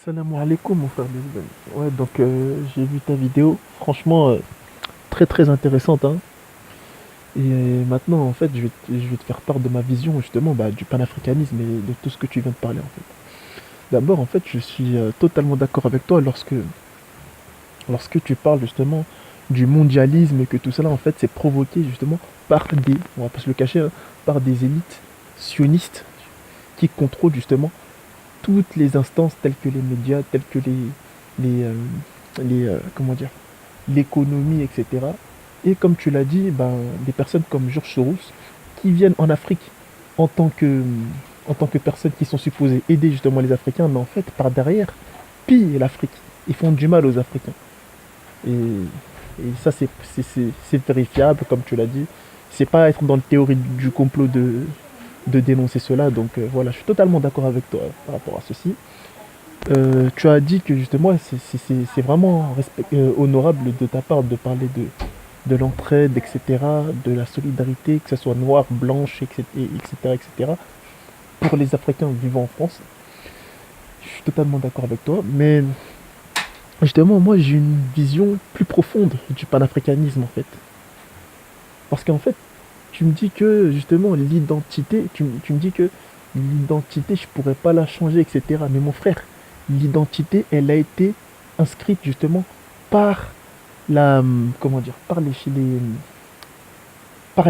Salam alaikum mon frère Lisbonne. Ouais, donc j'ai vu ta vidéo, franchement très très intéressante, hein. Et maintenant en fait je vais te faire part de ma vision justement du panafricanisme et de tout ce que tu viens de parler en fait. D'abord en fait je suis totalement d'accord avec toi lorsque tu parles justement du mondialisme et que tout cela en fait c'est provoqué justement par des, on va pas se le cacher, hein, par des élites sionistes qui contrôlent justement toutes les instances telles que les médias, telles que comment dire, l'économie, etc. Et comme tu l'as dit, ben, des personnes comme Georges Soros qui viennent en Afrique en tant que, en tant que personnes qui sont supposées aider justement les Africains, mais en fait, par derrière, pillent l'Afrique. Ils font du mal aux Africains. Et, et ça, c'est vérifiable, comme tu l'as dit. C'est pas être dans le théorie du complot de dénoncer cela. Donc voilà, je suis totalement d'accord avec toi par rapport à ceci. Tu as dit que justement, c'est vraiment honorable de ta part de parler de l'entraide, etc., de la solidarité, que ce soit noire, blanche, etc., etc., pour les Africains vivant en France. Je suis totalement d'accord avec toi, mais justement, moi, j'ai une vision plus profonde du panafricanisme, en fait. Parce qu'en fait, tu me dis que, justement, l'identité, tu me dis que l'identité, je pourrais pas la changer, etc. Mais mon frère, l'identité, elle a été inscrite, justement, par comment dire, par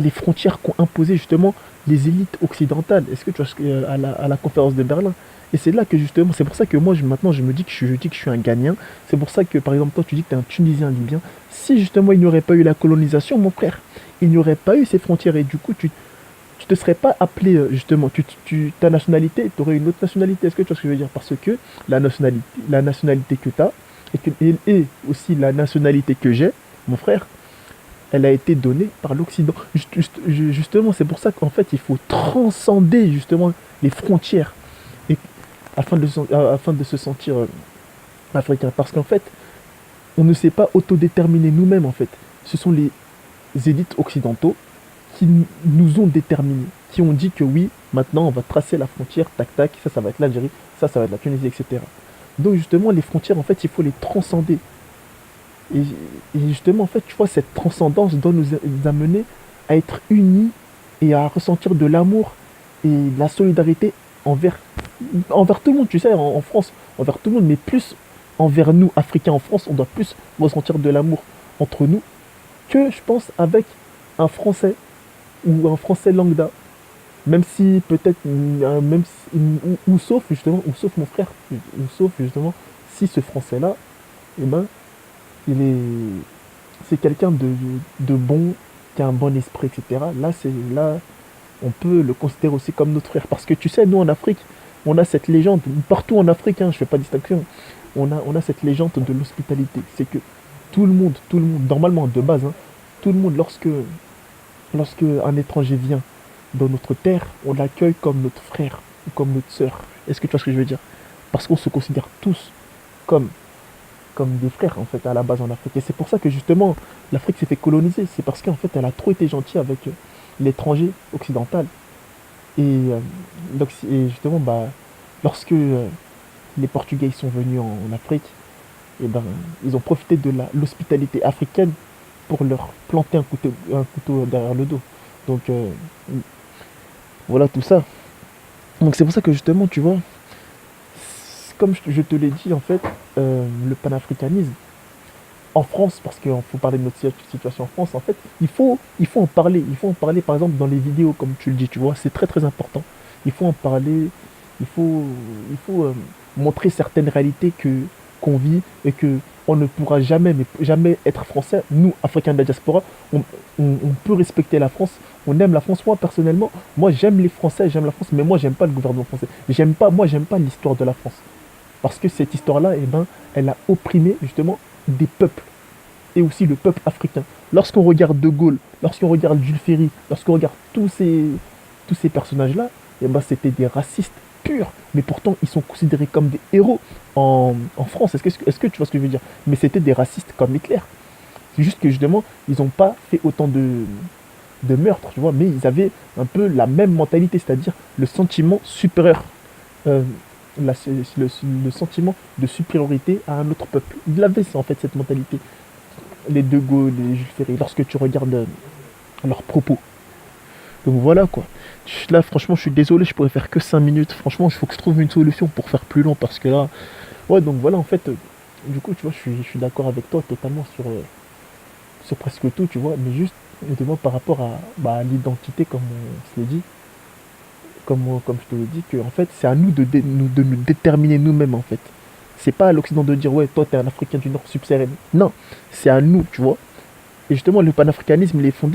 les frontières qu'ont imposées justement les élites occidentales. Est-ce que tu vois à la conférence de Berlin? Et c'est là que justement, c'est pour ça que moi maintenant je me dis que je dis que je suis un gagnant. C'est pour ça que par exemple toi tu dis que tu es un Tunisien libyen. Si justement il n'y aurait pas eu la colonisation, mon frère, il n'y aurait pas eu ces frontières et du coup tu te serais pas appelé justement, ta nationalité, tu aurais une autre nationalité. Est-ce que tu vois ce que je veux dire? Parce que la nationalité que tu as et aussi la nationalité que j'ai, mon frère, elle a été donnée par l'Occident. Justement, c'est pour ça qu'en fait, il faut transcender justement les frontières et, afin de se sentir africain. Parce qu'en fait, on ne s'est pas autodéterminer nous-mêmes, en fait. Ce sont les élites occidentaux qui nous ont déterminés, qui ont dit que oui, maintenant, on va tracer la frontière, tac, tac, ça va être l'Algérie, ça va être la Tunisie, etc. Donc justement, les frontières, en fait, il faut les transcender. Et, et justement, en fait, tu vois, cette transcendance doit nous amener à être unis et à ressentir de l'amour et de la solidarité envers, envers tout le monde, tu sais, en France, envers tout le monde, mais plus envers nous, Africains en France, on doit plus ressentir de l'amour entre nous que, je pense, avec un Français ou un Français lambda. Même si peut-être, même si- ou sauf justement, ou sauf mon frère, ou sauf justement, si ce Français-là, eh ben, il est, c'est quelqu'un de bon, qui a un bon esprit, etc. Là, on peut le considérer aussi comme notre frère. Parce que tu sais, nous en Afrique, on a cette légende, partout en Afrique, hein, je fais pas distinction, on a cette légende de l'hospitalité. C'est que tout le monde, normalement de base, hein, tout le monde, lorsque un étranger vient dans notre terre, on l'accueille comme notre frère ou comme notre sœur. Est-ce que tu vois ce que je veux dire? Parce qu'on se considère tous comme comme des frères en fait à la base en Afrique. Et c'est pour ça que justement l'Afrique s'est fait coloniser. C'est parce qu'en fait elle a trop été gentille avec l'étranger occidental. Et, et justement lorsque les Portugais sont venus en Afrique, et ben ils ont profité de l'hospitalité africaine pour leur planter un couteau derrière le dos. Donc voilà tout ça. Donc c'est pour ça que justement tu vois, comme je te l'ai dit en fait, le panafricanisme en France, parce qu'il faut parler de notre situation en France, en fait, il faut en parler. Il faut en parler, par exemple, dans les vidéos, comme tu le dis, tu vois, c'est très très important. Il faut en parler, il faut, il faut montrer certaines réalités qu'on vit et que on ne pourra jamais, mais jamais être français. Nous, Africains de la diaspora, on peut respecter la France, on aime la France. Moi, personnellement, moi j'aime les Français, j'aime la France, mais moi j'aime pas le gouvernement français. J'aime pas l'histoire de la France. Parce que cette histoire-là, eh ben, elle a opprimé justement des peuples et aussi le peuple africain. Lorsqu'on regarde De Gaulle, lorsqu'on regarde Jules Ferry, lorsqu'on regarde tous ces personnages-là, eh ben, c'était des racistes purs. Mais pourtant, ils sont considérés comme des héros en France. Est-ce que tu vois ce que je veux dire? Mais c'était des racistes comme Hitler. C'est juste que justement, ils n'ont pas fait autant de meurtres, tu vois, mais ils avaient un peu la même mentalité, c'est-à-dire le sentiment supérieur. Euh, la- le, le sentiment de supériorité à un autre peuple. Ils avaient ça, en fait, cette mentalité. Les De Gaulle, les Jules Ferry, lorsque tu regardes leurs propos. Donc voilà quoi. Là, franchement, je suis désolé, je pourrais faire que 5 minutes. Franchement, il faut que je trouve une solution pour faire plus long parce que là. Ouais, donc voilà, en fait, du coup, tu vois, je suis d'accord avec toi totalement sur presque tout, tu vois, mais juste, notamment par rapport à, bah, à l'identité, comme on se l'est dit, comme je te l'ai dit, que en fait, c'est à nous de nous déterminer nous-mêmes, en fait. C'est pas à l'Occident de dire, ouais, toi, t'es un Africain du Nord subsaharienne. Non, c'est à nous, tu vois. Et justement, le panafricanisme, il est fondé